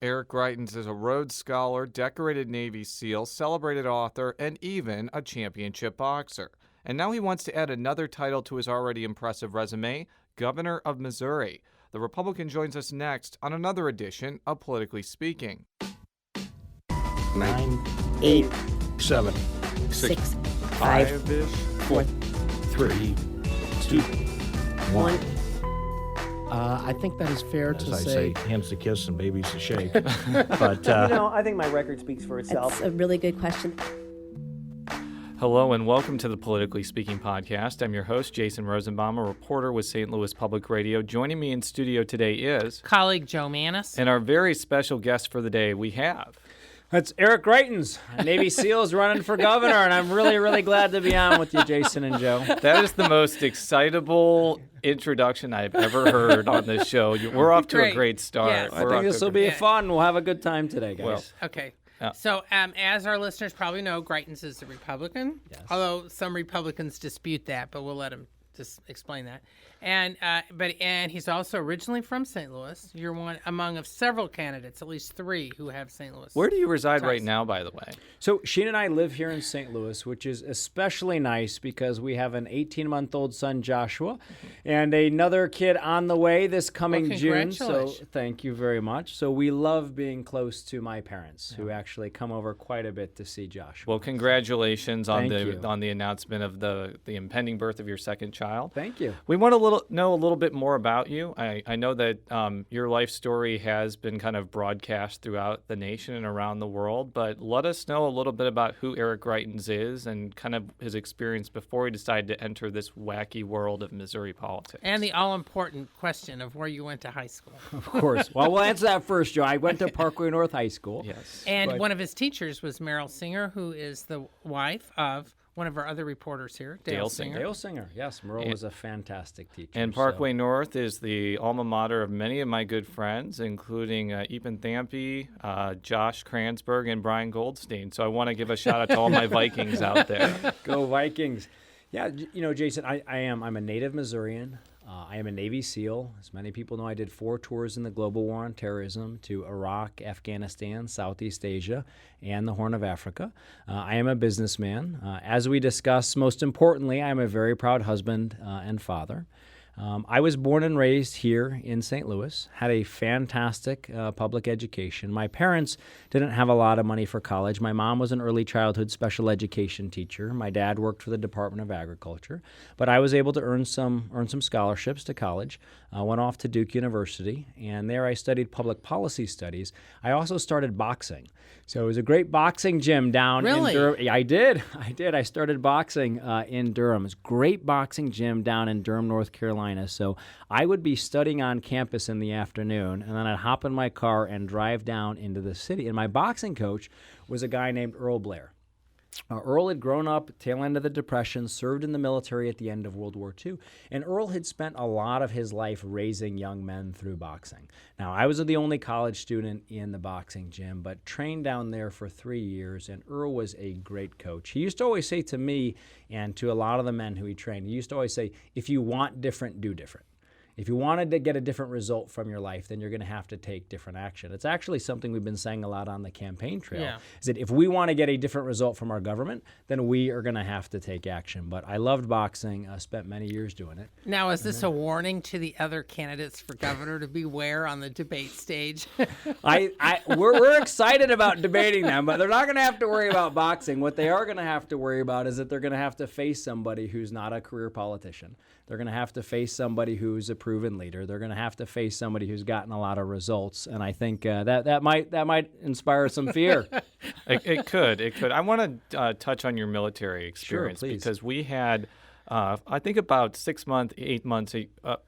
Eric Greitens is a Rhodes Scholar, decorated Navy SEAL, celebrated author, and even a championship boxer. And now he wants to add another title to his already impressive resume, Governor of Missouri. The Republican joins us next on another edition of Politically Speaking. 9, 8, 7, 6, 5, 4, 3, 2, 1. I think that is fair to As I say. hands to kiss and babies to shake. But I think my record speaks for itself. That's a really good question. Hello and welcome to the Politically Speaking podcast. I'm your host, Jason Rosenbaum, a reporter with St. Louis Public Radio. Joining me in studio today is colleague Joe Mannies. And our very special guest for the day we have. That's Eric Greitens, Navy SEALs running for governor, and I'm really glad to be on with you, Jason and Joe. That is the most excitable introduction I've ever heard on this show. We're off to a great start. Yes. I think this will be fun. We'll have a good time today, guys. Well, Okay. So, as our listeners probably know, Greitens is a Republican, although some Republicans dispute that, but we'll let him just explain that. And he's also originally from St. Louis. You're one among of several candidates, at least 3, who have St. Louis. Where do you reside ties. right now, by the way? So Sheen and I live here in St. Louis, which is especially nice because we have an 18-month-old son, Joshua, and another kid on the way this coming June. So congratulations. thank you very much. So we love being close to my parents, who actually come over quite a bit to see Joshua. Well, congratulations on Thank you. on the announcement of the impending birth of your second child. Thank you. We want to know a little bit more about you. I know that your life story has been kind of broadcast throughout the nation and around the world, but let us know a little bit about who Eric Greitens is and kind of his experience before he decided to enter this wacky world of Missouri politics. And the all-important question of where you went to high school. Of course. Well, we'll answer that first, Joe. I went to Parkway North High School. Yes. And one of his teachers was Meryl Singer, who is the wife of one of our other reporters here, Dale Singer. Dale Singer, yes. Merle was a fantastic teacher. And Parkway North is the alma mater of many of my good friends, including Ethan Thampe, Josh Kransberg, and Brian Goldstein. So I want to give a shout out to all my Vikings out there. Go Vikings. Yeah, Jason, I'm a native Missourian. I am a Navy SEAL. As many people know, I did 4 tours in the global war on terrorism to Iraq, Afghanistan, Southeast Asia, and the Horn of Africa. I am a businessman. As we discussed, most importantly, I am a very proud husband and father. I was born and raised here in St. Louis, had a fantastic public education. My parents didn't have a lot of money for college. My mom was an early childhood special education teacher. My dad worked for the Department of Agriculture. But I was able to earn some scholarships to college. Went off to Duke University, and there I studied public policy studies. I also started boxing. So it was a great boxing gym down in Durham. Yeah, I did. I started boxing in Durham. It was a great boxing gym down in Durham, North Carolina. So I would be studying on campus in the afternoon, and then I'd hop in my car and drive down into the city. And my boxing coach was a guy named Earl Blair. Earl had grown up tail end of the Depression, served in the military at the end of World War II, and Earl had spent a lot of his life raising young men through boxing. Now, I was the only college student in the boxing gym, but trained down there for 3 years, and Earl was a great coach. He used to always say to me and to a lot of the men who he trained, he used to always say, if you want different, do different. If you wanted to get a different result from your life, then you're going to have to take different action. It's actually something we've been saying a lot on the campaign trail, is that if we want to get a different result from our government, then we are going to have to take action. But I loved boxing, spent many years doing it. Now, is this a warning to the other candidates for governor to beware on the debate stage? We're excited about debating them, but they're not going to have to worry about boxing. What they are going to have to worry about is that they're going to have to face somebody who's not a career politician. They're going to have to face somebody who's a proven leader. They're going to have to face somebody who's gotten a lot of results, and I think that might inspire some fear. It could. I want to touch on your military experience, Sure, please. Because we had, I think about 6 months, 8 months,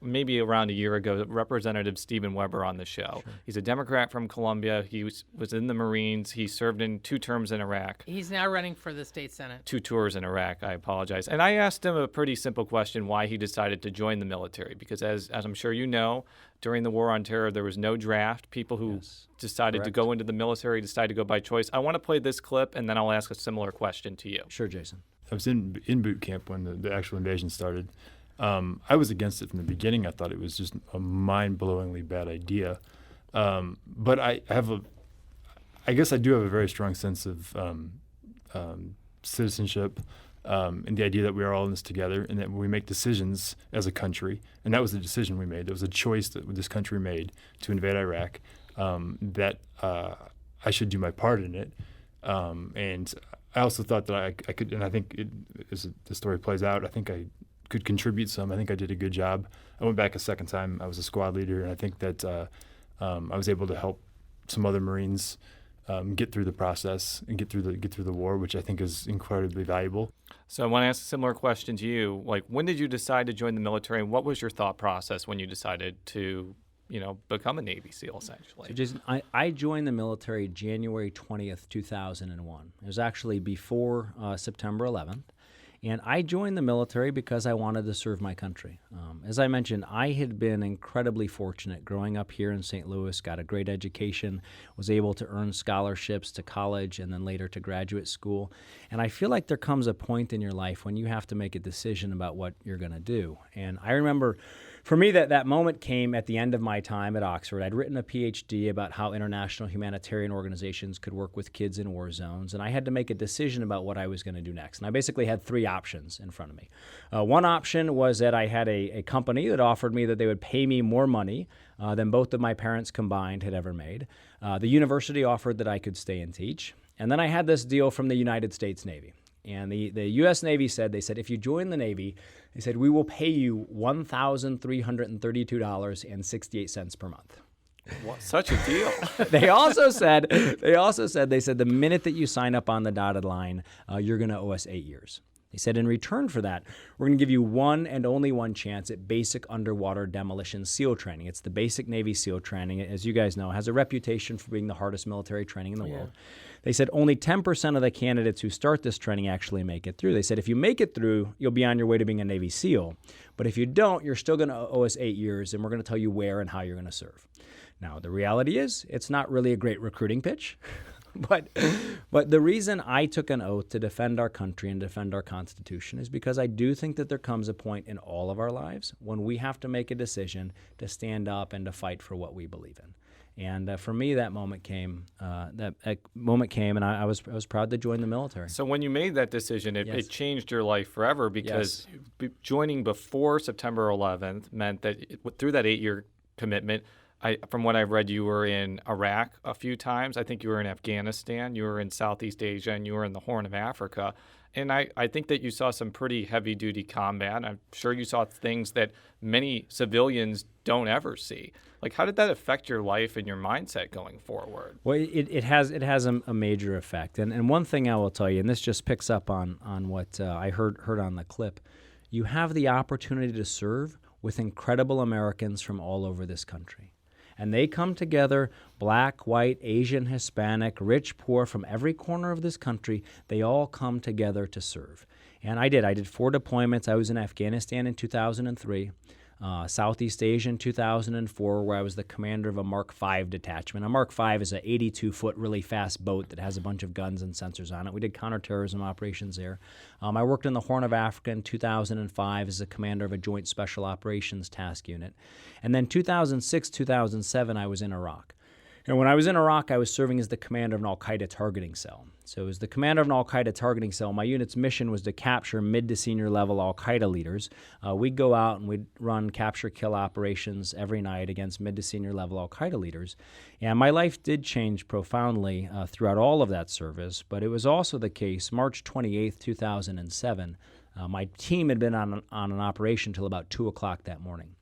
maybe around a year ago, Representative Stephen Weber on the show. Sure. He's a Democrat from Columbia. He was in the Marines. He served in 2 terms in Iraq. He's now running for the state Senate. 2 tours in Iraq, I apologize. And I asked him a pretty simple question, why he decided to join the military. Because as I'm sure you know, during the War on Terror, there was no draft. People who decided to go into the military decided to go by choice. I want to play this clip, and then I'll ask a similar question to you. Sure, Jason. I was in boot camp when the actual invasion started. I was against it from the beginning. I thought it was just a mind-blowingly bad idea. But I guess I do have a very strong sense of citizenship and the idea that we are all in this together and that we make decisions as a country. And that was the decision we made. It was a choice that this country made to invade Iraq, that I should do my part in it. And I also thought that I could, and I think as the story plays out, I think I could contribute some. I think I did a good job. I went back a second time. I was a squad leader, and I think that I was able to help some other Marines get through the process and get through the war, which I think is incredibly valuable. So I want to ask a similar question to you. Like, when did you decide to join the military, and what was your thought process when you decided to, become a Navy SEAL, essentially? So Jason, I joined the military January 20th, 2001. It was actually before September 11th. And I joined the military because I wanted to serve my country. As I mentioned, I had been incredibly fortunate growing up here in St. Louis, got a great education, was able to earn scholarships to college and then later to graduate school. And I feel like there comes a point in your life when you have to make a decision about what you're going to do. And I remember for me, that moment came at the end of my time at Oxford. I'd written a PhD about how international humanitarian organizations could work with kids in war zones, and I had to make a decision about what I was going to do next. And I basically had three options in front of me. One option was that I had a company that offered me that they would pay me more money than both of my parents combined had ever made. The university offered that I could stay and teach. And then I had this deal from the United States Navy. And the U.S. Navy said, if you join the Navy, they said, we will pay you $1,332.68 per month. What, such a deal. They also said the minute that you sign up on the dotted line, you're going to owe us 8 years. They said, in return for that, we're going to give you one and only one chance at basic underwater demolition SEAL training. It's the basic Navy SEAL training. As you guys know, has a reputation for being the hardest military training in the world. They said only 10% of the candidates who start this training actually make it through. They said if you make it through, you'll be on your way to being a Navy SEAL. But if you don't, you're still going to owe us 8 years, and we're going to tell you where and how you're going to serve. Now, the reality is it's not really a great recruiting pitch. But the reason I took an oath to defend our country and defend our Constitution is because I do think that there comes a point in all of our lives when we have to make a decision to stand up and to fight for what we believe in. And for me, that moment came. And I was proud to join the military. So when you made that decision, it changed your life forever because joining before September 11th meant that through that 8-year commitment. From what I've read, you were in Iraq a few times. I think you were in Afghanistan. You were in Southeast Asia, and you were in the Horn of Africa. And I think that you saw some pretty heavy-duty combat. I'm sure you saw things that many civilians don't ever see. Like, how did that affect your life and your mindset going forward? Well, it has a major effect. And one thing I will tell you, and this just picks up on what I heard on the clip, you have the opportunity to serve with incredible Americans from all over this country. And they come together, black, white, Asian, Hispanic, rich, poor, from every corner of this country. They all come together to serve. And I did 4 deployments. I was in Afghanistan in 2003, Southeast Asia in 2004, where I was the commander of a Mark V detachment. A Mark V is an 82-foot really fast boat that has a bunch of guns and sensors on it. We did counterterrorism operations there. I worked in the Horn of Africa in 2005 as the commander of a Joint Special Operations Task Unit. And then 2006, 2007, I was in Iraq. And when I was in Iraq, I was serving as the commander of an al-Qaeda targeting cell. So as the commander of an al-Qaeda targeting cell, my unit's mission was to capture mid to senior level al-Qaeda leaders. We'd go out and we'd run capture-kill operations every night against mid to senior level al-Qaeda leaders. And my life did change profoundly throughout all of that service, but it was also the case March 28th, 2007. My team had been on an operation till about 2 o'clock that morning.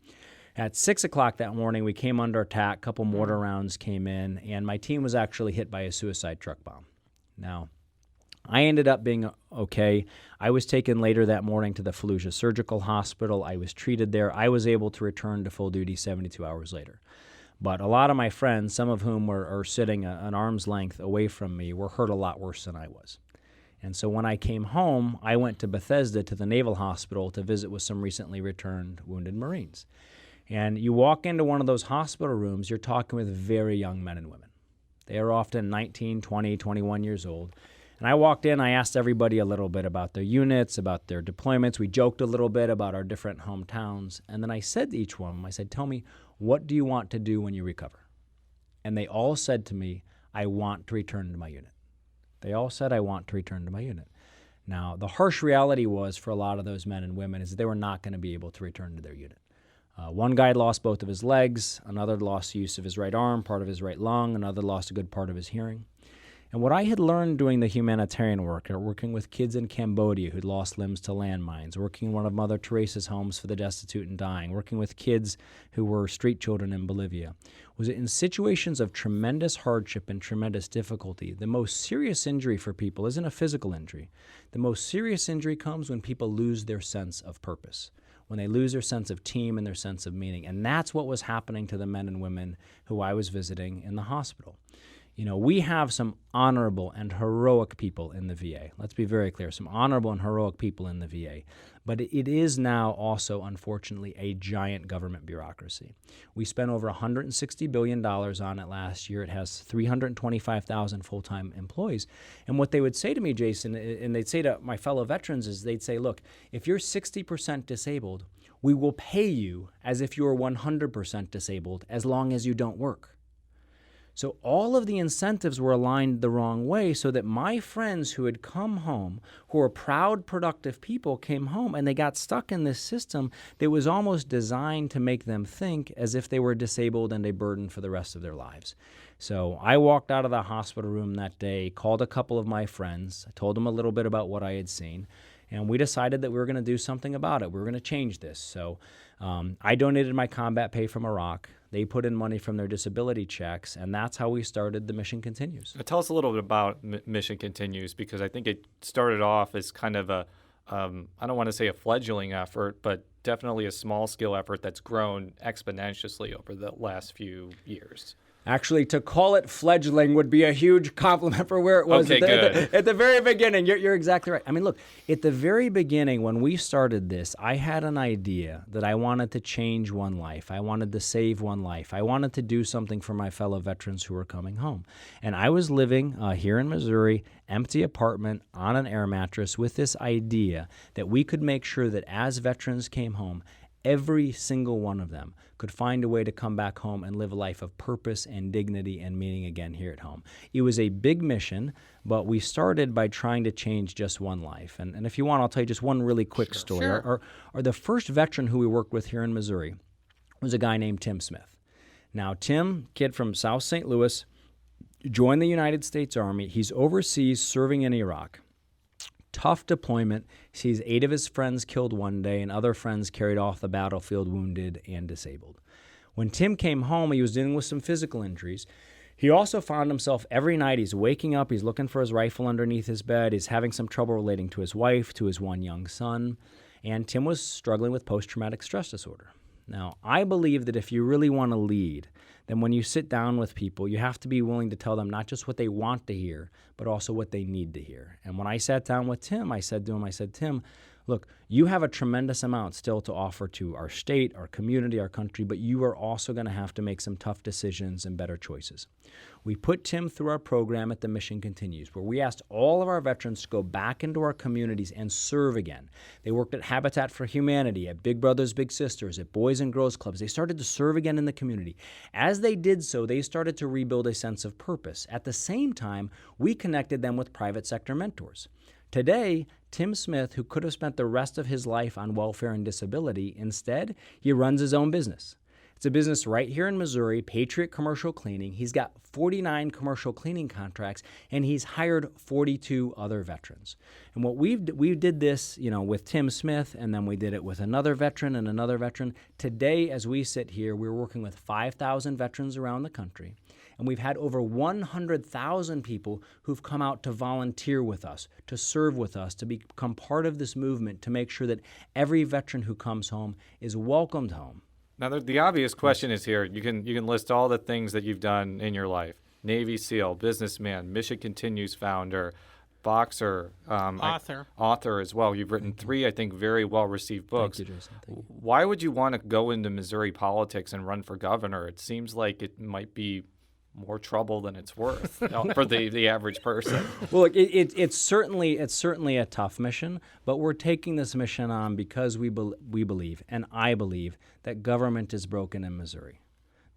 At 6 o'clock that morning, we came under attack. A couple mortar rounds came in, and my team was actually hit by a suicide truck bomb. Now, I ended up being okay. I was taken later that morning to the Fallujah Surgical Hospital. I was treated there. I was able to return to full duty 72 hours later. But a lot of my friends, some of whom are sitting an arm's length away from me, were hurt a lot worse than I was. And so when I came home, I went to Bethesda to the Naval Hospital to visit with some recently returned wounded Marines. And you walk into one of those hospital rooms, you're talking with very young men and women. They are often 19, 20, 21 years old. And I walked in, I asked everybody a little bit about their units, about their deployments. We joked a little bit about our different hometowns. And then I said to each one of them, I said, tell me, what do you want to do when you recover? and they all said to me, I want to return to my unit. They all said, I want to return to my unit. Now, the harsh reality was for a lot of those men and women is that they were not going to be able to return to their unit. One guy lost both of his legs, another lost use of his right arm, part of his right lung, another lost a good part of his hearing. And what I had learned doing the humanitarian work, working with kids in Cambodia who'd lost limbs to landmines, working in one of Mother Teresa's homes for the destitute and dying, working with kids who were street children in Bolivia, was that in situations of tremendous hardship and tremendous difficulty, the most serious injury for people isn't a physical injury. The most serious injury comes when people lose their sense of purpose, when they lose their sense of team and their sense of meaning. And that's what was happening to the men and women who I was visiting in the hospital. You know, we have some honorable and heroic people in the VA. Let's be very clear, some honorable and heroic people in the VA. But it is now also, unfortunately, a giant government bureaucracy. We spent over $160 billion on it last year. It has 325,000 full-time employees. And what they would say to me, Jason, and they'd say to my fellow veterans, is they'd say, look, if you're 60% disabled, we will pay you as if you're 100% disabled as long as you don't work. So all of the incentives were aligned the wrong way so that my friends who had come home, who were proud, productive people, came home and they got stuck in this system that was almost designed to make them think as if they were disabled and a burden for the rest of their lives. So I walked out of the hospital room that day, called a couple of my friends, I told them a little bit about what I had seen, and we decided that we were going to do something about it. We were going to change this. So I donated my combat pay from Iraq. They put in money from their disability checks, and that's how we started The Mission Continues. Tell us a little bit about Mission Continues, because I think it started off as kind of a, I don't want to say a fledgling effort, but definitely a small-scale effort that's grown exponentially over the last few years. Actually, to call it fledgling would be a huge compliment for where it was at the very beginning. You're exactly right. I mean, look, at the very beginning when we started this, I had an idea that I wanted to change one life. I wanted to save one life. I wanted to do something for my fellow veterans who were coming home. And I was living here in Missouri, empty apartment on an air mattress with this idea that we could make sure that as veterans came home, every single one of them could find a way to come back home and live a life of purpose and dignity and meaning again here at home. It was a big mission, but we started by trying to change just one life. And if you want, I'll tell you just one really quick story. Sure. Or the first veteran who we worked with here in Missouri was a guy named Tim Smith. Now, Tim, kid from South St. Louis, joined the United States Army. He's overseas serving in Iraq. Tough deployment. Sees 8 of his friends killed one day and other friends carried off the battlefield wounded and disabled. When Tim came home, he was dealing with some physical injuries. He also found himself every night, he's waking up, he's looking for his rifle underneath his bed, he's having some trouble relating to his wife, to his one young son, and Tim was struggling with post-traumatic stress disorder. Now, I believe that if you really want to lead, then when you sit down with people, you have to be willing to tell them not just what they want to hear, but also what they need to hear. And when I sat down with Tim, I said to him, Tim, look, you have a tremendous amount still to offer to our state, our community, our country, but you are also going to have to make some tough decisions and better choices. We put Tim through our program at The Mission Continues, where we asked all of our veterans to go back into our communities and serve again. They worked at Habitat for Humanity, at Big Brothers Big Sisters, at Boys and Girls Clubs. They started to serve again in the community. As they did so, they started to rebuild a sense of purpose. At the same time, we connected them with private sector mentors. Today, Tim Smith, who could have spent the rest of his life on welfare and disability, instead, he runs his own business. It's a business right here in Missouri, Patriot Commercial Cleaning. He's got 49 commercial cleaning contracts, and he's hired 42 other veterans. And what we did this, with Tim Smith, and then we did it with another veteran and another veteran. Today, as we sit here, we're working with 5,000 veterans around the country. And we've had over 100,000 people who've come out to volunteer with us, to serve with us, to become part of this movement, to make sure that every veteran who comes home is welcomed home. Now, the obvious question is here. You can list all the things that you've done in your life. Navy SEAL, businessman, Mission Continues founder, boxer, author as well. You've written 3, I think, very well-received books. Thank you, Jason. Thank you. Why would you want to go into Missouri politics and run for governor? It seems like it might be more trouble than it's worth for the average person. Well, look, it's certainly a tough mission, but we're taking this mission on because we believe, and I believe, that government is broken in Missouri.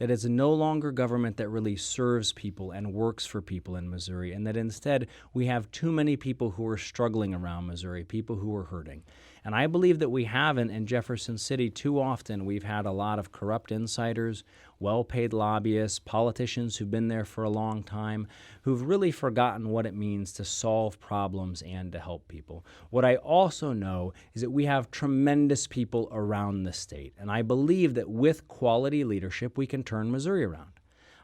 that it's no longer government that really serves people and works for people in Missouri, and that instead we have too many people who are struggling around Missouri, people who are hurting. And I believe that we haven't in Jefferson City too often. We've had a lot of corrupt insiders, well-paid lobbyists, politicians who've been there for a long time, who've really forgotten what it means to solve problems and to help people. What I also know is that we have tremendous people around the state, and I believe that with quality leadership, we can turn Missouri around.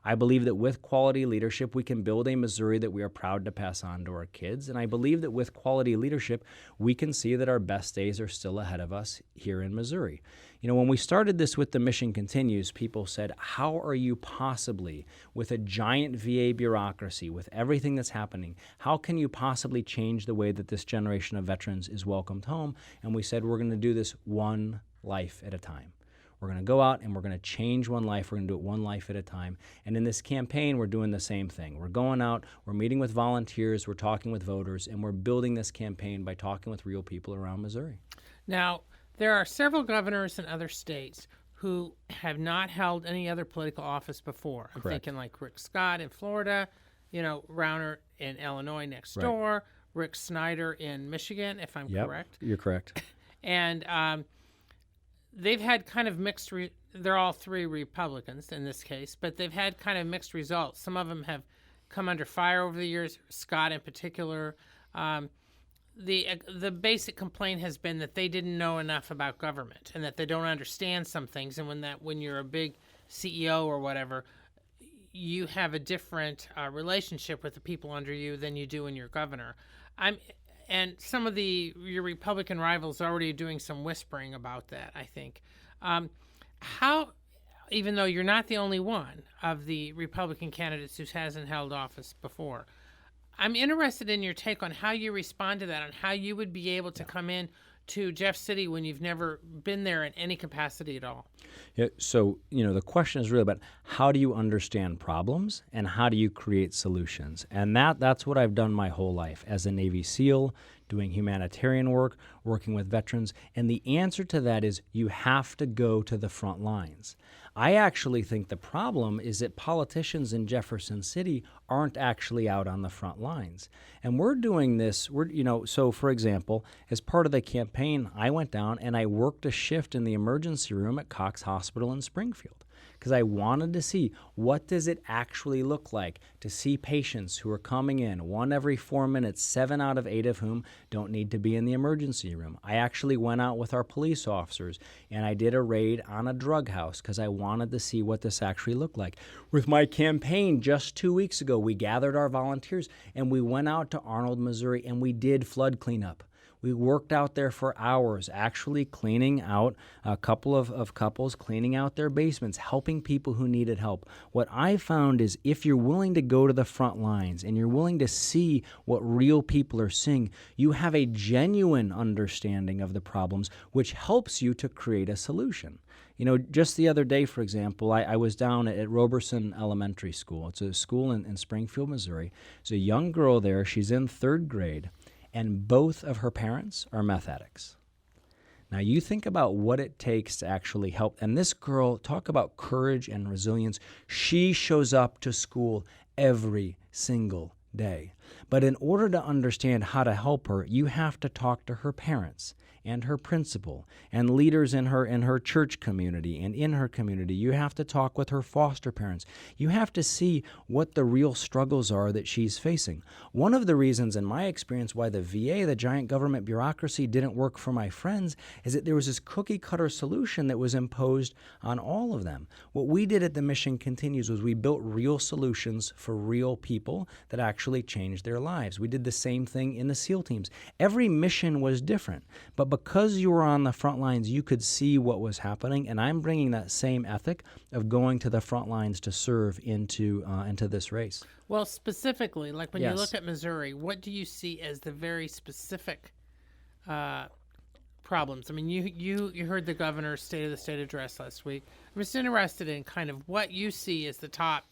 I believe that with quality leadership, we can build a Missouri that we are proud to pass on to our kids. And I believe that with quality leadership, we can see that our best days are still ahead of us here in Missouri. You know, when we started this with The Mission Continues, people said, how are you possibly, with a giant VA bureaucracy, with everything that's happening, how can you possibly change the way that this generation of veterans is welcomed home? And we said, we're going to do this one life at a time. We're going to go out and we're going to change one life. We're going to do it one life at a time. And in this campaign, we're doing the same thing. We're going out, we're meeting with volunteers, we're talking with voters, and we're building this campaign by talking with real people around Missouri. Now, there are several governors in other states who have not held any other political office before. I'm thinking like Rick Scott in Florida, you know, Rauner in Illinois next door, Rick Snyder in Michigan, if I'm correct. You're correct. And they've had kind of mixed, they're all three Republicans in this case, but they've had kind of mixed results. Some of them have come under fire over the years, Scott in particular. The basic complaint has been that they didn't know enough about government and that they don't understand some things. And when you're a big CEO or whatever, you have a different relationship with the people under you than you do when you're governor. And some of your Republican rivals are already doing some whispering about that, I think. How, even though you're not the only one of the Republican candidates who hasn't held office before, I'm interested in your take on how you respond to that, and how you would be able to come in to Jeff City when you've never been there in any capacity at all. Yeah, so, you know, the question is really about how do you understand problems and how do you create solutions? And that's what I've done my whole life as a Navy SEAL, doing humanitarian work, working with veterans. And the answer to that is you have to go to the front lines. I actually think the problem is that politicians in Jefferson City aren't actually out on the front lines. And we're doing this, so for example, as part of the campaign, I went down and I worked a shift in the emergency room at Cox Hospital in Springfield, because I wanted to see what does it actually look like to see patients who are coming in 1 every 4 minutes, 7 out of 8 of whom don't need to be in the emergency room. I actually went out with our police officers and I did a raid on a drug house because I wanted to see what this actually looked like. With my campaign just 2 weeks ago, we gathered our volunteers and we went out to Arnold, Missouri, and we did flood cleanup. We worked out there for hours, actually cleaning out a couple of couples, cleaning out their basements, helping people who needed help. What I found is if you're willing to go to the front lines and you're willing to see what real people are seeing, you have a genuine understanding of the problems, which helps you to create a solution. You know, just the other day, for example, I was down at Roberson Elementary School. It's a school in Springfield, Missouri. There's a young girl there. She's in 3rd grade. And both of her parents are meth addicts. Now, you think about what it takes to actually help. And this girl, talk about courage and resilience. She shows up to school every single day. But in order to understand how to help her, you have to talk to her parents and her principal and leaders in her church community and in her community. You have to talk with her foster parents. You have to see what the real struggles are that she's facing. One of the reasons, in my experience, why the VA, the giant government bureaucracy, didn't work for my friends is that there was this cookie-cutter solution that was imposed on all of them. What we did at The Mission Continues was we built real solutions for real people that actually changed their lives. We did the same thing in the SEAL teams. Every mission was different, but because you were on the front lines, you could see what was happening, and I'm bringing that same ethic of going to the front lines to serve into this race. Well, specifically, like when you look at Missouri, what do you see as the very specific problems? I mean, you heard the governor's State of the State address last week. I'm just interested in kind of what you see as the top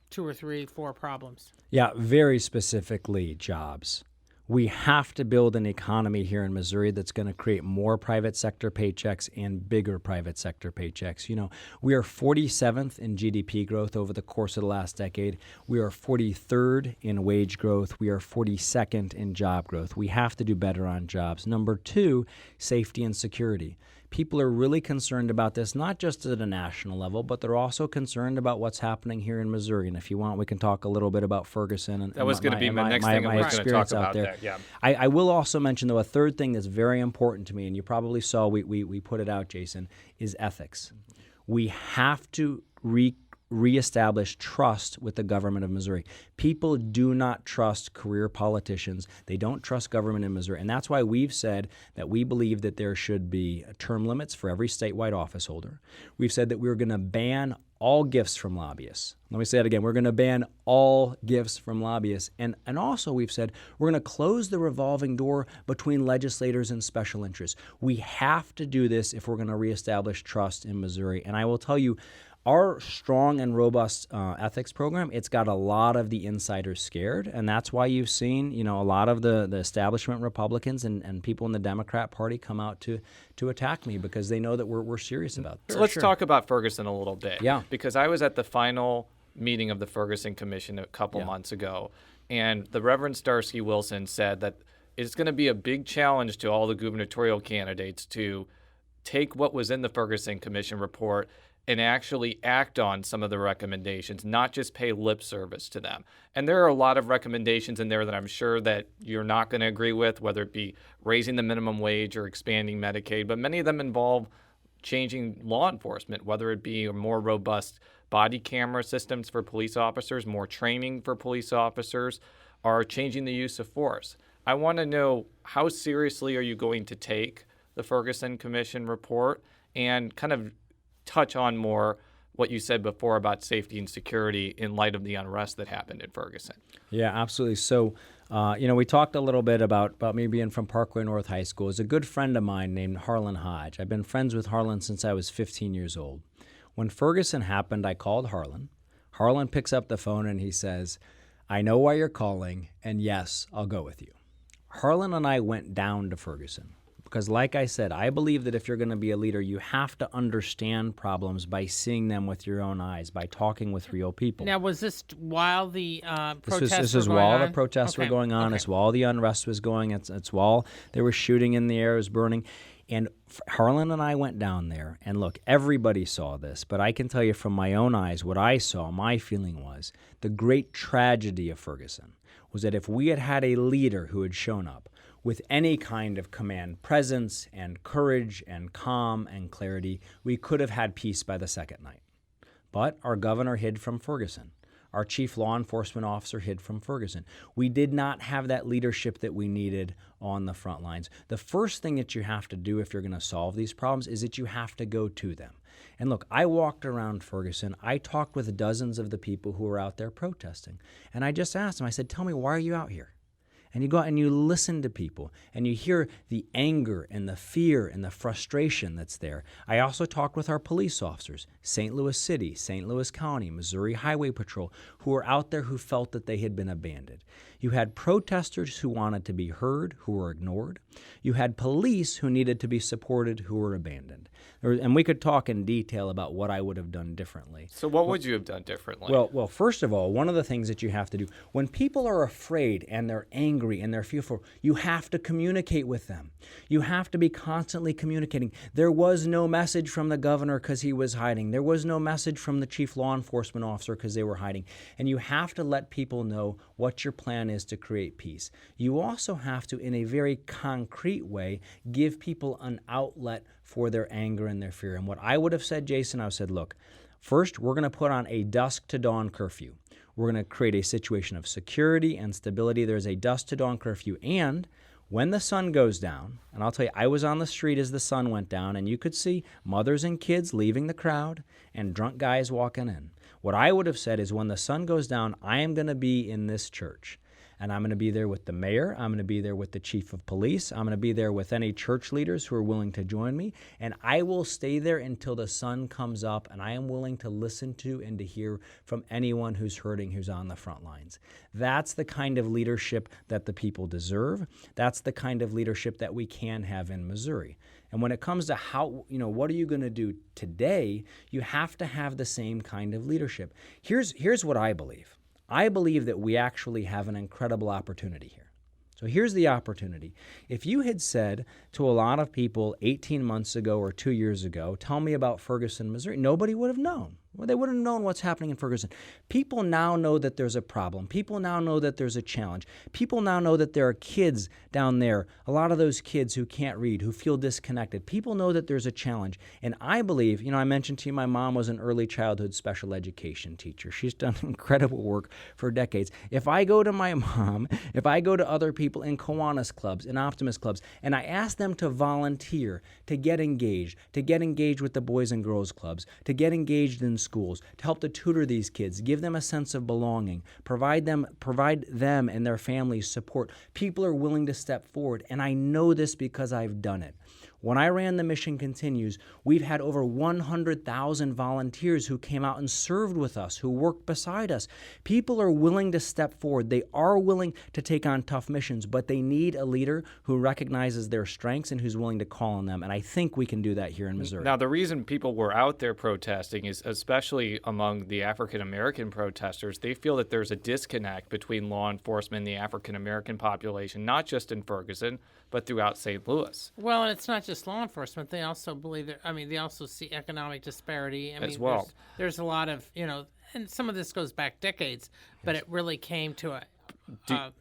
2 or 3, 4 problems. Yeah, very specifically jobs. We have to build an economy here in Missouri that's going to create more private sector paychecks and bigger private sector paychecks. You know, we are 47th in GDP growth over the course of the last decade. We are 43rd in wage growth. We are 42nd in job growth. We have to do better on jobs. Number two, safety and security. People are really concerned about this, not just at a national level, but they're also concerned about what's happening here in Missouri. And if you want, we can talk a little bit about Ferguson. And that was going to be my next thing. I was going to talk about that. Yeah. I will also mention, though, a third thing that's very important to me, and you probably saw we put it out, Jason, is ethics. We have to reestablish trust with the government of Missouri. People do not trust career politicians. They don't trust government in Missouri. And that's why we've said that we believe that there should be term limits for every statewide office holder. We've said that we're going to ban all gifts from lobbyists. Let me say that again. We're going to ban all gifts from lobbyists. And also we've said we're going to close the revolving door between legislators and special interests. We have to do this if we're going to reestablish trust in Missouri. And I will tell you, our strong and robust ethics program, it's got a lot of the insiders scared, and that's why you've seen, you know, a lot of the establishment Republicans and people in the Democrat Party come out to attack me because they know that we're serious about this. So let's talk about Ferguson a little bit. Yeah. Because I was at the final meeting of the Ferguson Commission a couple months ago, and the Reverend Starsky Wilson said that it's going to be a big challenge to all the gubernatorial candidates to take what was in the Ferguson Commission report and actually act on some of the recommendations, not just pay lip service to them. And there are a lot of recommendations in there that I'm sure that you're not going to agree with, whether it be raising the minimum wage or expanding Medicaid, but many of them involve changing law enforcement, whether it be a more robust body camera systems for police officers, more training for police officers, or changing the use of force. I want to know, how seriously are you going to take the Ferguson Commission report and kind of touch on more what you said before about safety and security in light of the unrest that happened in Ferguson? Yeah, absolutely. So, we talked a little bit about me being from Parkway North High School. There's a good friend of mine named Harlan Hodge. I've been friends with Harlan since I was 15 years old. When Ferguson happened, I called Harlan. Harlan picks up the phone and he says, "I know why you're calling, and yes, I'll go with you." Harlan and I went down to Ferguson. Because like I said, I believe that if you're going to be a leader, you have to understand problems by seeing them with your own eyes, by talking with real people. Now, was this while the protests This were is going while on? the protests were going on. Okay. It's while the unrest was going. It's while they were shooting in the air, it was burning. And Harlan and I went down there, and look, everybody saw this, but I can tell you from my own eyes what I saw, my feeling was, the great tragedy of Ferguson was that if we had had a leader who had shown up with any kind of command presence and courage and calm and clarity, we could have had peace by the second night. But our governor hid from Ferguson. Our chief law enforcement officer hid from Ferguson. We did not have that leadership that we needed on the front lines. The first thing that you have to do if you're going to solve these problems is that you have to go to them. And look, I walked around Ferguson. I talked with dozens of the people who were out there protesting. And I just asked them, I said, "Tell me, why are you out here?" And you go out and you listen to people, and you hear the anger and the fear and the frustration that's there. I also talked with our police officers, St. Louis City, St. Louis County, Missouri Highway Patrol, who were out there who felt that they had been abandoned. You had protesters who wanted to be heard, who were ignored. You had police who needed to be supported, who were abandoned. And we could talk in detail about what I would have done differently. So what would you have done differently? Well, first of all, one of the things that you have to do, when people are afraid and they're angry and they're fearful, you have to communicate with them. You have to be constantly communicating. There was no message from the governor because he was hiding. There was no message from the chief law enforcement officer because they were hiding. And you have to let people know what your plan is to create peace. You also have to, in a very concrete way, give people an outlet for their anger and their fear. And what I would have said, Jason, I would have said, look, first, we're going to put on a dusk to dawn curfew. We're going to create a situation of security and stability. There's a dusk to dawn curfew. And when the sun goes down, and I'll tell you, I was on the street as the sun went down, and you could see mothers and kids leaving the crowd and drunk guys walking in. What I would have said is, when the sun goes down, I am going to be in this church. And I'm going to be there with the mayor. I'm going to be there with the chief of police. I'm going to be there with any church leaders who are willing to join me. And I will stay there until the sun comes up, and I am willing to listen to and to hear from anyone who's hurting, who's on the front lines. That's the kind of leadership that the people deserve. That's the kind of leadership that we can have in Missouri. And when it comes to how, what are you going to do today, you have to have the same kind of leadership. Here's what I believe. I believe that we actually have an incredible opportunity here. So here's the opportunity. If you had said to a lot of people 18 months ago or 2 years ago, tell me about Ferguson, Missouri, nobody would have known. Well, they wouldn't have known what's happening in Ferguson. People now know that there's a problem. People now know that there's a challenge. People now know that there are kids down there, a lot of those kids who can't read, who feel disconnected. People know that there's a challenge. And I believe, I mentioned to you my mom was an early childhood special education teacher. She's done incredible work for decades. If I go to my mom, if I go to other people in Kiwanis clubs, in Optimist clubs, and I ask them to volunteer, to get engaged with the Boys and Girls Clubs, to get engaged in schools, to help to tutor these kids, give them a sense of belonging, provide them and their families support. People are willing to step forward, and I know this because I've done it. When I ran the Mission Continues, we've had over 100,000 volunteers who came out and served with us, who worked beside us. People are willing to step forward. They are willing to take on tough missions, but they need a leader who recognizes their strengths and who's willing to call on them. And I think we can do that here in Missouri. Now, the reason people were out there protesting is, especially among the African-American protesters, they feel that there's a disconnect between law enforcement and the African-American population, not just in Ferguson, but throughout St. Louis. Well, and it's not just law enforcement. They also believe that, they also see economic disparity. As well. There's a lot of, and some of this goes back decades, but it really came to a,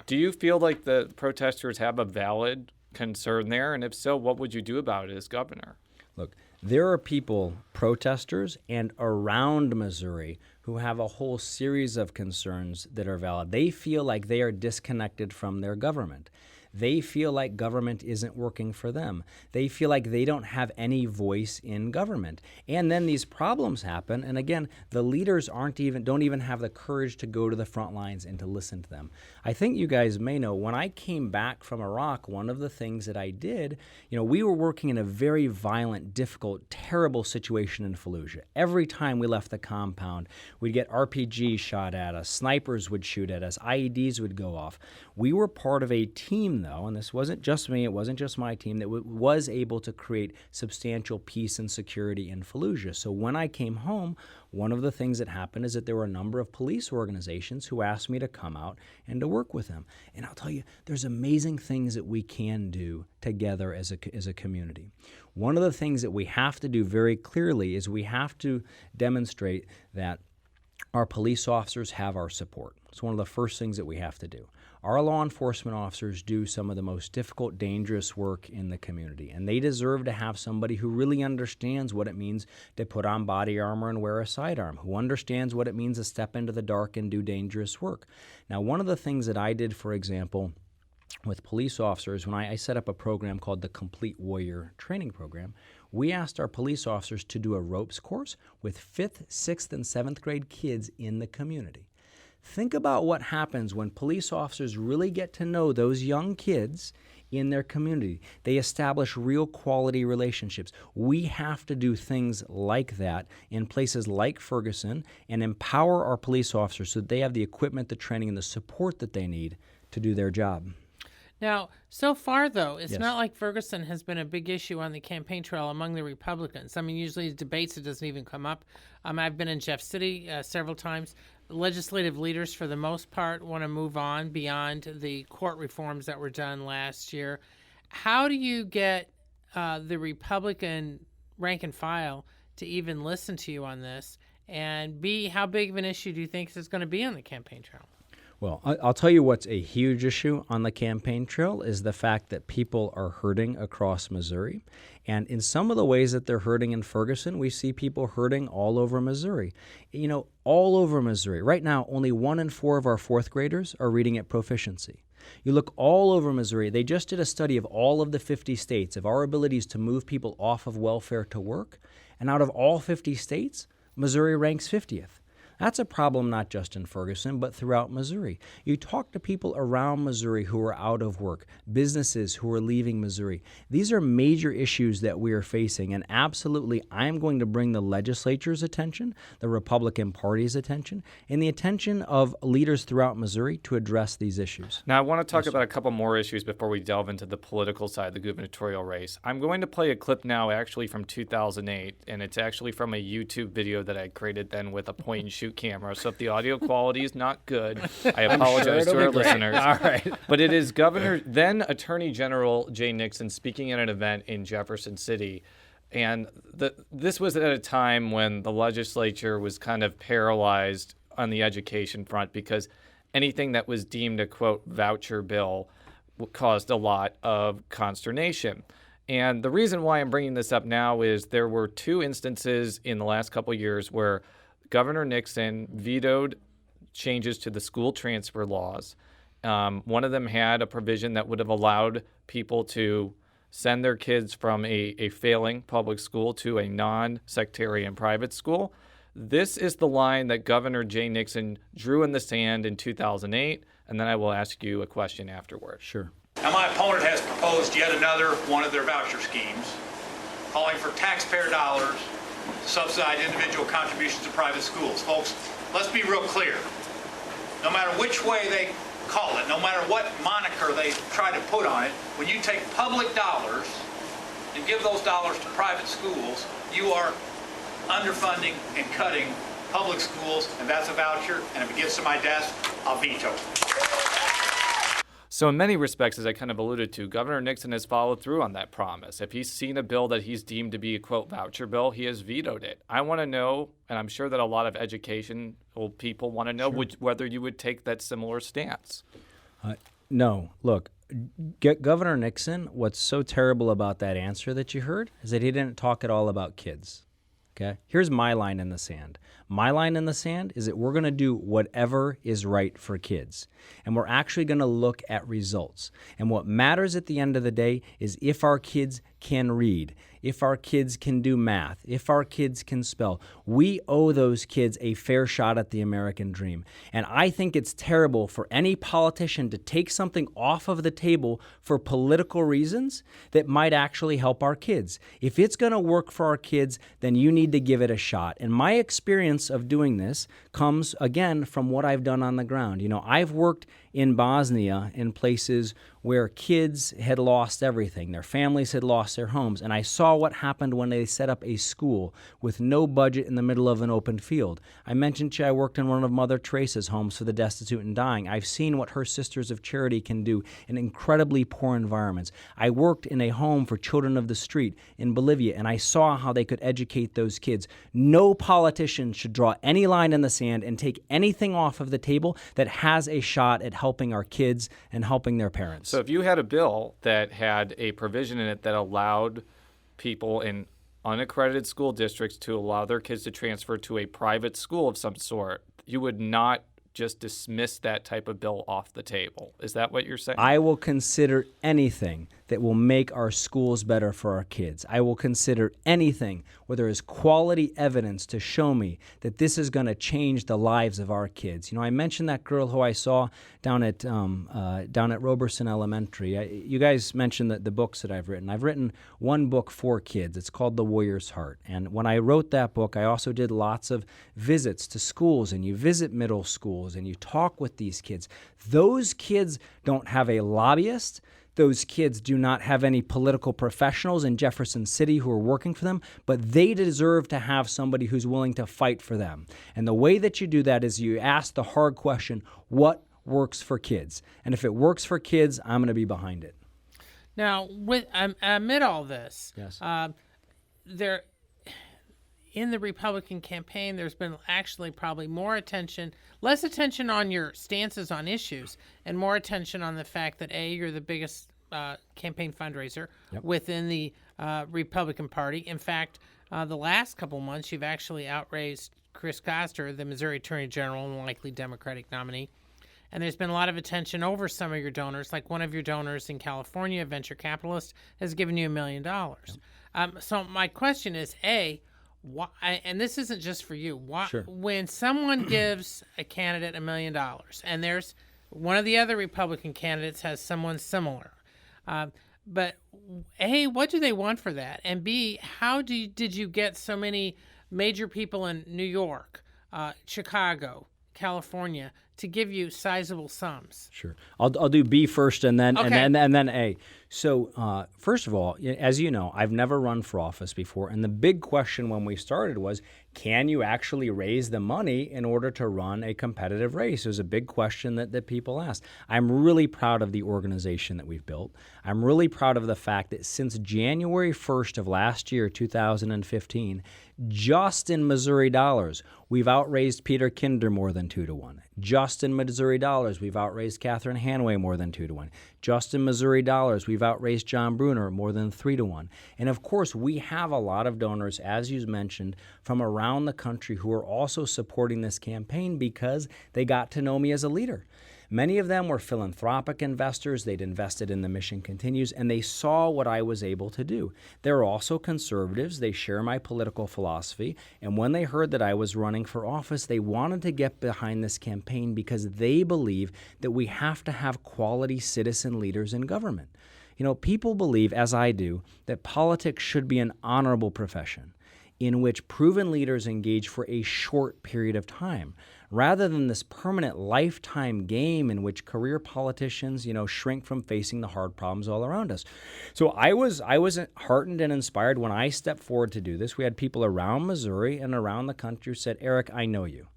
Do you feel like the protesters have a valid concern there? And if so, what would you do about it as governor? Look, there are people, protesters and around Missouri, who have a whole series of concerns that are valid. They feel like they are disconnected from their government. They feel like government isn't working for them. They feel like they don't have any voice in government. And then these problems happen, and again, the leaders don't even have the courage to go to the front lines and to listen to them. I think you guys may know, when I came back from Iraq, one of the things that I did, we were working in a very violent, difficult, terrible situation in Fallujah. Every time we left the compound, we'd get RPGs shot at us, snipers would shoot at us, IEDs would go off. We were part of a team, though, and this wasn't just me, it wasn't just my team, that was able to create substantial peace and security in Fallujah. So when I came home, one of the things that happened is that there were a number of police organizations who asked me to come out and to work with them. And I'll tell you, there's amazing things that we can do together as a community. One of the things that we have to do very clearly is we have to demonstrate that our police officers have our support. It's one of the first things that we have to do. Our law enforcement officers do some of the most difficult, dangerous work in the community, and they deserve to have somebody who really understands what it means to put on body armor and wear a sidearm, who understands what it means to step into the dark and do dangerous work. Now, one of the things that I did, for example, with police officers, when I set up a program called the Complete Warrior Training Program, we asked our police officers to do a ropes course with 5th, 6th, and 7th grade kids in the community. Think about what happens when police officers really get to know those young kids in their community. They establish real quality relationships. We have to do things like that in places like Ferguson and empower our police officers so that they have the equipment, the training, and the support that they need to do their job. Now, so far, though, it's Yes. not like Ferguson has been a big issue on the campaign trail among the Republicans. Usually debates, it doesn't even come up. I've been in Jeff City several times. Legislative leaders, for the most part, want to move on beyond the court reforms that were done last year. How do you get the Republican rank and file to even listen to you on this? And B, how big of an issue do you think this is going to be on the campaign trail? Well, I'll tell you what's a huge issue on the campaign trail is the fact that people are hurting across Missouri. And in some of the ways that they're hurting in Ferguson, we see people hurting all over Missouri. All over Missouri. Right now, only 1 in 4 of our 4th graders are reading at proficiency. You look all over Missouri. They just did a study of all of the 50 states, of our abilities to move people off of welfare to work. And out of all 50 states, Missouri ranks 50th. That's a problem not just in Ferguson, but throughout Missouri. You talk to people around Missouri who are out of work, businesses who are leaving Missouri. These are major issues that we are facing, and absolutely I'm going to bring the legislature's attention, the Republican Party's attention, and the attention of leaders throughout Missouri to address these issues. Now, I want to talk about a couple more issues before we delve into the political side of the gubernatorial race. I'm going to play a clip now actually from 2008, and it's actually from a YouTube video that I created then with a point-and-shoot camera. So if the audio quality is not good, I apologize to our listeners. All right. But it is then Attorney General Jay Nixon speaking at an event in Jefferson City. And this was at a time when the legislature was kind of paralyzed on the education front because anything that was deemed a, quote, voucher bill caused a lot of consternation. And the reason why I'm bringing this up now is there were two instances in the last couple of years where Governor Nixon vetoed changes to the school transfer laws. One of them had a provision that would have allowed people to send their kids from a failing public school to a non-sectarian private school. This is the line that Governor Jay Nixon drew in the sand in 2008, and then I will ask you a question afterward. Sure. Now, my opponent has proposed yet another one of their voucher schemes, calling for taxpayer dollars to subsidize individual contributions to private schools. Folks, let's be real clear. No matter which way they call it, no matter what moniker they try to put on it, when you take public dollars and give those dollars to private schools, you are underfunding and cutting public schools, and that's a voucher, and if it gets to my desk, I'll veto it. So in many respects, as I kind of alluded to, Governor Nixon has followed through on that promise. If he's seen a bill that he's deemed to be a, quote, voucher bill, he has vetoed it. I want to know, and I'm sure that a lot of educational people want to know, whether you would take that similar stance. No. Look, Governor Nixon, what's so terrible about that answer that you heard is that he didn't talk at all about kids. Okay? Here's my line in the sand. My line in the sand is that we're going to do whatever is right for kids. And we're actually going to look at results. And what matters at the end of the day is if our kids can read, if our kids can do math, if our kids can spell. We owe those kids a fair shot at the American dream. And I think it's terrible for any politician to take something off of the table for political reasons that might actually help our kids. If it's going to work for our kids, then you need to give it a shot. And my experience of doing this comes, again, from what I've done on the ground. You know, I've worked in Bosnia in places where kids had lost everything. Their families had lost their homes. And I saw what happened when they set up a school with no budget in the middle of an open field. I mentioned to you I worked in one of Mother Teresa's homes for the destitute and dying. I've seen what her Sisters of Charity can do in incredibly poor environments. I worked in a home for children of the street in Bolivia, and I saw how they could educate those kids. No politician should draw any line in the sand and take anything off of the table that has a shot at helping our kids and helping their parents. So if you had a bill that had a provision in it that allowed people in unaccredited school districts to allow their kids to transfer to a private school of some sort, you would not just dismiss that type of bill off the table. Is that what you're saying? I will consider anything that will make our schools better for our kids. I will consider anything where there is quality evidence to show me that this is going to change the lives of our kids. You know, I mentioned that girl who I saw down at Roberson Elementary. You guys mentioned the books that I've written. I've written one book for kids. It's called The Warrior's Heart. And when I wrote that book, I also did lots of visits to schools, and you visit middle schools, and you talk with these kids. Those kids don't have a lobbyist. Those kids do not have any political professionals in Jefferson City who are working for them, but they deserve to have somebody who's willing to fight for them. And the way that you do that is you ask the hard question, what works for kids? And if it works for kids, I'm going to be behind it. Now, with amid all this, Yes. There, in the Republican campaign, there's been actually probably less attention on your stances on issues, and more attention on the fact that you're the biggest campaign fundraiser within the Republican Party. In fact, the last couple months, you've actually outraised Chris Koster, the Missouri Attorney General and likely Democratic nominee. And there's been a lot of attention over some of your donors, like one of your donors in California, a venture capitalist, has given you $1 million. So my question is, why, and this isn't just for you. Why, Sure. When someone gives a candidate $1 million, and there's one of the other Republican candidates has someone similar, but A, what do they want for that? And B, did you get so many major people in New York, Chicago, California to give you sizable sums? Sure. I'll do B first and then Okay. and then A. So first of all, as you know, I've never run for office before, and the big question when we started was, can you actually raise the money in order to run a competitive race? It was a big question that people asked. I'm really proud of the organization that we've built. I'm really proud of the fact that since January 1st of last year, 2015, just in Missouri dollars, we've outraised Peter Kinder more than 2-1. Just in Missouri dollars, we've outraised Catherine Hanway more than 2-1. Just in Missouri dollars, we've outraised John Bruner more than 3-1. And of course, we have a lot of donors, as you mentioned, from around the country who are also supporting this campaign because they got to know me as a leader. Many of them were philanthropic investors. They'd invested in The Mission Continues, and they saw what I was able to do. They're also conservatives. They share my political philosophy. And when they heard that I was running for office, they wanted to get behind this campaign because they believe that we have to have quality citizen leaders in government. You know, people believe, as I do, that politics should be an honorable profession in which proven leaders engage for a short period of time, rather than this permanent lifetime game in which career politicians, shrink from facing the hard problems all around us. So I was heartened and inspired when I stepped forward to do this. We had people around Missouri and around the country who said, Eric, I know you.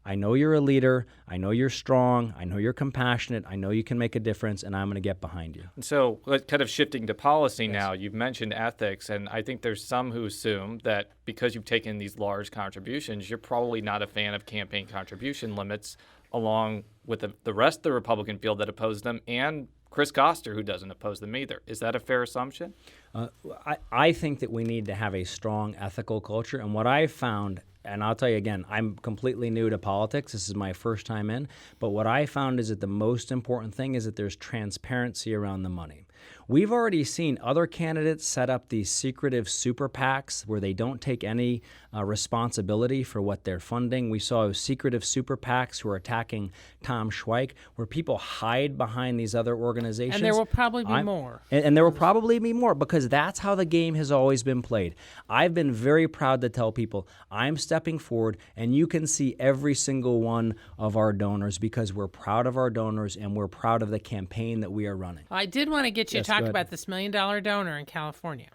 I know you're a leader. I know you're strong. I know you're compassionate. I know you can make a difference, and I'm going to get behind you. And so, kind of shifting to policy now, you've mentioned ethics, and I think there's some who assume that because you've taken these large contributions, you're probably not a fan of campaign contribution limits, along with the rest of the Republican field that opposed them, and Chris Koster, who doesn't oppose them either. Is that a fair assumption? I think that we need to have a strong ethical culture, and what I've found, and I'll tell you again, I'm completely new to politics. This is my first time in. But what I found is that the most important thing is that there's transparency around the money. We've already seen other candidates set up these secretive super PACs where they don't take any responsibility for what they're funding. We saw secretive super PACs who are attacking Tom Schweik, where people hide behind these other organizations. And there will probably be more. And there will probably be more because that's how the game has always been played. I've been very proud to tell people I'm stepping forward, and you can see every single one of our donors because we're proud of our donors and we're proud of the campaign that we are running. I did want to get you to talk go ahead. about this $1 million donor in California.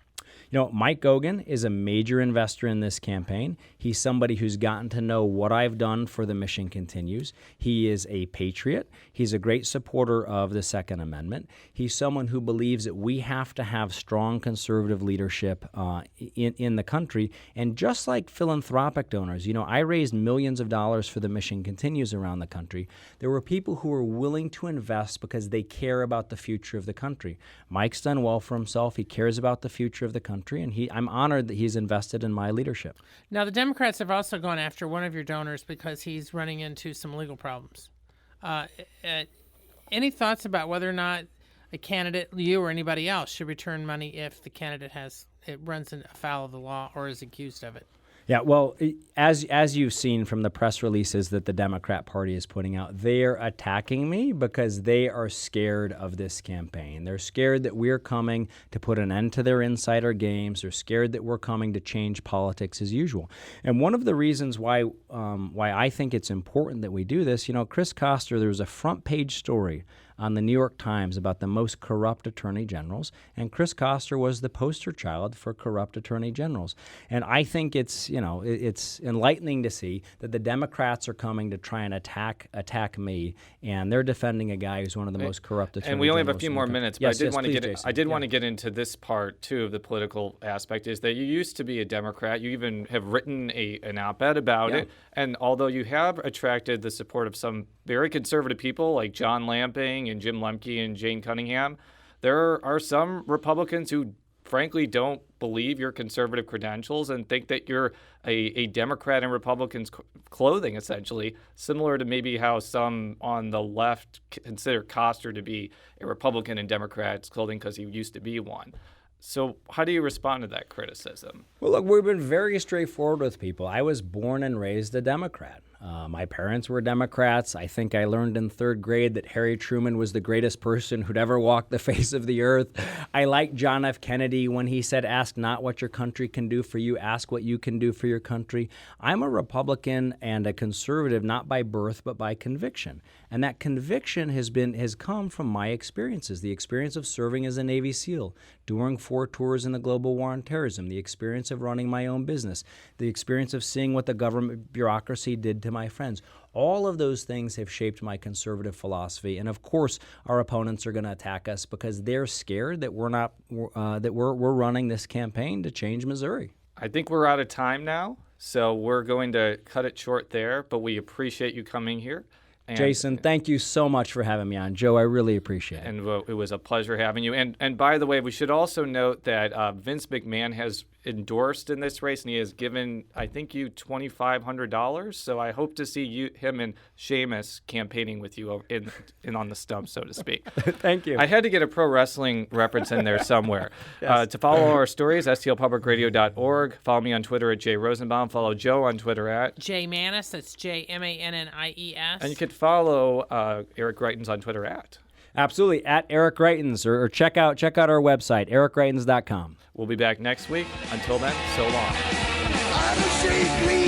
Mike Gogan is a major investor in this campaign. He's somebody who's gotten to know what I've done for The Mission Continues. He is a patriot. He's a great supporter of the Second Amendment. He's someone who believes that we have to have strong conservative leadership in the country. And just like philanthropic donors, I raised millions of dollars for The Mission Continues around the country. There were people who were willing to invest because they care about the future of the country. Mike's done well for himself. He cares about the future of the country. And I'm honored that he's invested in my leadership. Now, the Democrats have also gone after one of your donors because he's running into some legal problems. Any thoughts about whether or not a candidate, you or anybody else, should return money if the candidate runs afoul of the law or is accused of it? Yeah, well, as you've seen from the press releases that the Democrat Party is putting out, they're attacking me because they are scared of this campaign. They're scared that we're coming to put an end to their insider games. They're scared that we're coming to change politics as usual. And one of the reasons why I think it's important that we do this, Chris Koster, there was a front page story on the New York Times about the most corrupt attorney generals, and Chris Koster was the poster child for corrupt attorney generals. And I think it's enlightening to see that the Democrats are coming to try and attack me, and they're defending a guy who's one of the most corrupt attorney generals. And we only have a few more minutes, but yes, I did want to Jason. get into this part too of the political aspect. Is that you used to be a Democrat? You even have written an op-ed about it, and although you have attracted the support of some very conservative people like John Lamping and Jim Lemke and Jane Cunningham, there are some Republicans who frankly don't believe your conservative credentials and think that you're a Democrat in Republicans' clothing, essentially, similar to maybe how some on the left consider Koster to be a Republican in Democrats' clothing because he used to be one. So how do you respond to that criticism? Well, look, we've been very straightforward with people. I was born and raised a Democrat. My parents were Democrats. I think I learned in third grade that Harry Truman was the greatest person who'd ever walked the face of the earth. I like John F. Kennedy when he said, ask not what your country can do for you, ask what you can do for your country. I'm a Republican and a conservative, not by birth, but by conviction. And that conviction has come from my experiences, the experience of serving as a Navy SEAL, doing 4 tours in the global war on terrorism, the experience of running my own business, the experience of seeing what the government bureaucracy did to my friends. All of those things have shaped my conservative philosophy, and of course, our opponents are going to attack us because they're scared that we're running this campaign to change Missouri. I think we're out of time now, so we're going to cut it short there, but we appreciate you coming here. And, Jason, thank you so much for having me on. Joe, I really appreciate it. And it was a pleasure having you. And by the way, we should also note that Vince McMahon has endorsed in this race, and he has given, I think, you $2,500. So I hope to see him and Sheamus campaigning with you in on the stump, so to speak. Thank you. I had to get a pro wrestling reference in there somewhere. Yes. To follow our stories, stlpublicradio.org. Follow me on Twitter at Jay Rosenbaum. Follow Joe on Twitter at Jay Mannies. That's JMANNIES. And you could follow Eric Greitens on Twitter at. Absolutely, at Eric Greitens, or check out our website, ericgreitens.com. We'll be back next week. Until then, so long. I'm a shade green.